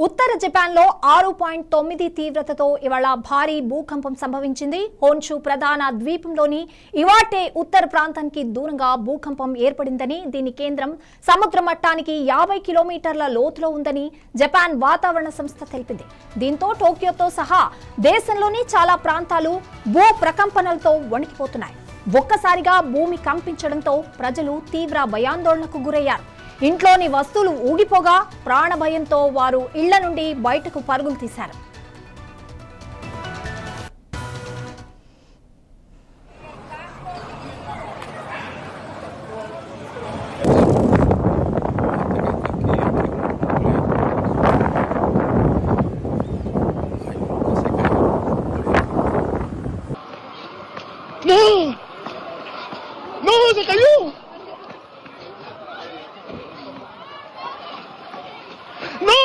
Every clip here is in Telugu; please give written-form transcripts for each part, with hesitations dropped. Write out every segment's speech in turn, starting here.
ఉత్తర జపాన్లో 6.9 తీవ్రతతో ఇవాళ భారీ భూకంపం సంభవించింది. హోన్షు ప్రధాన ద్వీపంలోని ఇవాటే ఉత్తర ప్రాంతానికి దూరంగా భూకంపం ఏర్పడిందని, దీని కేంద్రం సముద్ర మట్టానికి 50 కిలోమీటర్ల లోతులో ఉందని జపాన్ వాతావరణ సంస్థ తెలిపింది. దీంతో టోక్యోతో సహా దేశంలోని చాలా ప్రాంతాలు భూ ప్రకంపనలతో వణికిపోతున్నాయి. ఒక్కసారిగా భూమి కంపించడంతో ప్రజలు తీవ్ర భయాందోళనకు గురయ్యారు. ఇంట్లోని వస్తువులు ఊగిపోగా ప్రాణభయంతో వారు ఇళ్ల నుండి బయటకు పరుగులు తీశారు. No, se cayó. No.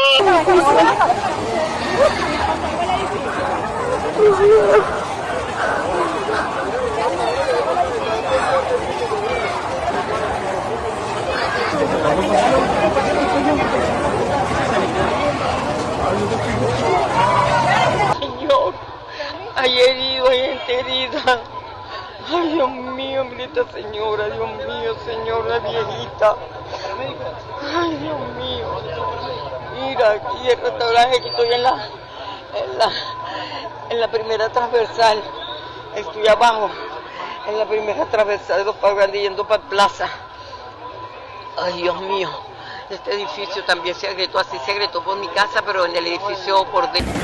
Señor, hay herido, hay gente herida. Ay, Dios mío, grita señora, Dios mío, señora viejita. Ay, Dios mío. Mira, aquí el restaurante, aquí estoy en la primera transversal. Estoy abajo, en la primera transversal de Dos Pagos yendo para Plaza. Ay, Dios mío. Este edificio también se agrietó, así se agrietó por mi casa, pero en el edificio por dentro.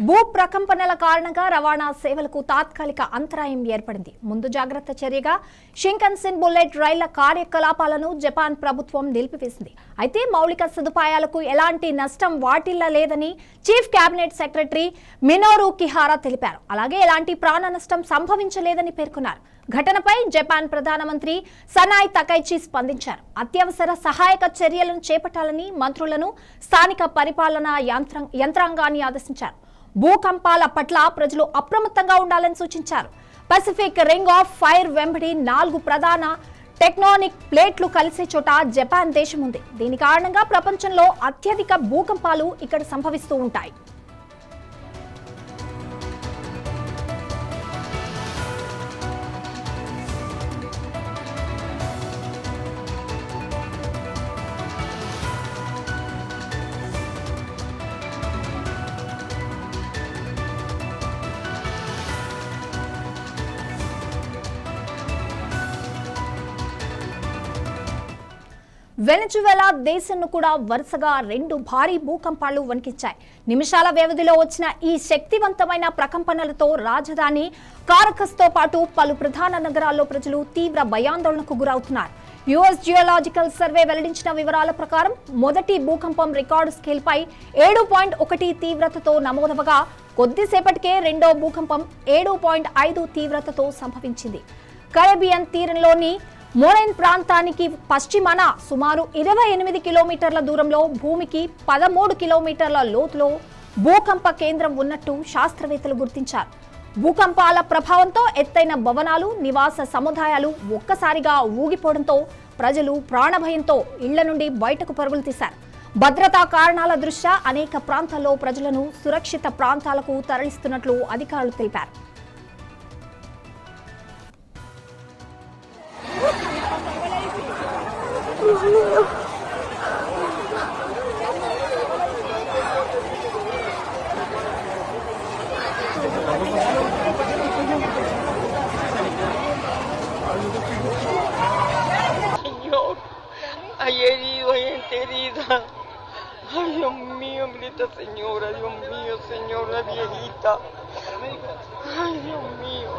భూ ప్రకంపనల కారణంగా రవాణా సేవలకు తాత్కాలిక అంతరాయం ఏర్పడింది. ముందు జాగ్రత్త చర్యగా షింకన్సెన్ బుల్లెట్ రైళ్ల కార్యకలాపాలను జపాన్ ప్రభుత్వం నిలిపివేసింది. అయితే మౌలిక సదుపాయాలకు ఎలాంటి నష్టం వాటిల్లలేదని చీఫ్ కేబినెట్ సెక్రటరీ మినోరు కిహారా తెలిపారు. అలాగే ఎలాంటి ప్రాణ నష్టం సంభవించలేదని పేర్కొన్నారు. ఘటనపై జపాన్ ప్రధానమంత్రి సనాయ్ తకైచి స్పందించారు. అత్యవసర సహాయక చర్యలను చేపట్టాలని మంత్రులను, స్థానిక పరిపాలనా యంత్రాంగాన్ని ఆదేశించారు. భూకంపాల పట్ల ప్రజలు అప్రమత్తంగా ఉండాలని సూచించారు. పసిఫిక్ రింగ్ ఆఫ్ ఫైర్ వెంబడి 4 ప్రధాన టెక్టోనిక్ ప్లేట్లు కలిసే చోట జపాన్ దేశం ఉంది. దీని కారణంగా ప్రపంచంలో అత్యధిక భూకంపాలు ఇక్కడ సంభవిస్తూ ఉంటాయి. వెనజువెలా దేశంను కూడా వరుసగా 2 భారీ భూకంపాలు వణికించాయి. నిమిషాల వ్యవధిలో వచ్చిన ఈ శక్తివంతమైన ప్రకంపనలతో రాజధాని కారకస్తో పాటు పలు ప్రధాన నగరాల్లో ప్రజలు తీవ్ర భయాందోళనకు గురవుతున్నారు. యుఎస్ జియోలాజికల్ సర్వే వెల్లడించిన వివరాల ప్రకారం మొదటి భూకంపం రికార్డు స్కేల్పై 7.1 తీవ్రతతో నమోదవగా కొద్దిసేపటికే రెండో భూకంపం 7.5 తీవ్రతతో సంభవించింది. కరేబియన్ తీరంలోని మోరెన్ ప్రాంతానికి పశ్చిమాన సుమారు 28 కిలోమీటర్ల దూరంలో భూమికి 13 కిలోమీటర్ల లోతులో భూకంప కేంద్రం ఉన్నట్టు శాస్త్రవేత్తలు గుర్తించారు. భూకంపాల ప్రభావంతో ఎత్తైన భవనాలు, నివాస సముదాయాలు ఒక్కసారిగా ఊగిపోవడంతో ప్రజలు ప్రాణభయంతో ఇళ్ల నుండి బయటకు పరుగులు తీశారు. భద్రతా కారణాల దృష్ట్యా అనేక ప్రాంతాల్లో ప్రజలను సురక్షిత ప్రాంతాలకు తరలిస్తున్నట్లు అధికారులు తెలిపారు. Ayuda, Hay heridos, hay gente herida. Ay, Dios mío, mira esta señora, Dios mío, señora viejita. Ay, Dios mío.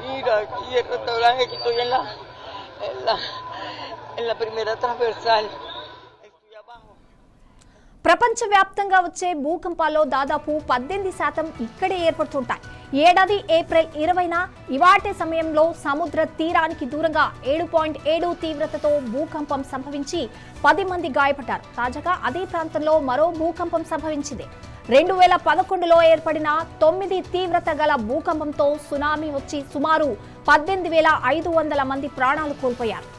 Mira, aquí el restaurante, aquí estoy en la primera transversal. Estoy abajo. ప్రపంచవ్యాప్తంగా వచ్చే భూకంపాల్లో దాదాపు 18% ఇక్కడే ఏర్పడుతుంటాయి. ఏడాది ఏప్రిల్ 20న ఇవాటి సమయంలో సముద్ర తీరానికి దూరంగా 7.7 తీవ్రతతో భూకంపం సంభవించి 10 మంది గాయపడ్డారు. తాజాగా అదే ప్రాంతంలో మరో భూకంపం సంభవించింది. 2011లో ఏర్పడిన 9 తీవ్రత గల భూకంపంతో సునామీ వచ్చి సుమారు 18,500 మంది ప్రాణాలు కోల్పోయారు.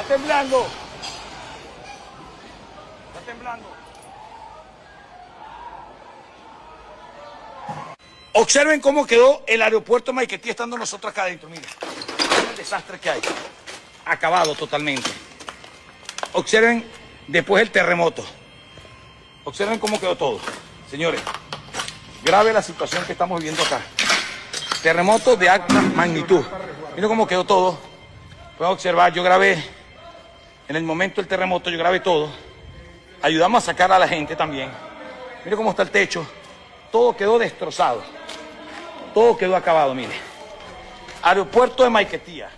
Está temblando. Está temblando. Observen cómo quedó el aeropuerto de Maiquetía estando nosotros acá adentro. Miren, el desastre que hay. Acabado totalmente. Observen después el terremoto. Observen cómo quedó todo. Señores, grave la situación que estamos viviendo acá. Terremoto de alta magnitud. Miren cómo quedó todo. Pueden observar, yo grabé en el momento del terremoto, yo grabé todo. Ayudamos a sacar a la gente también. Miren cómo está el techo. Todo quedó destrozado. Todo quedó acabado, mire. Aeropuerto de Maiquetía.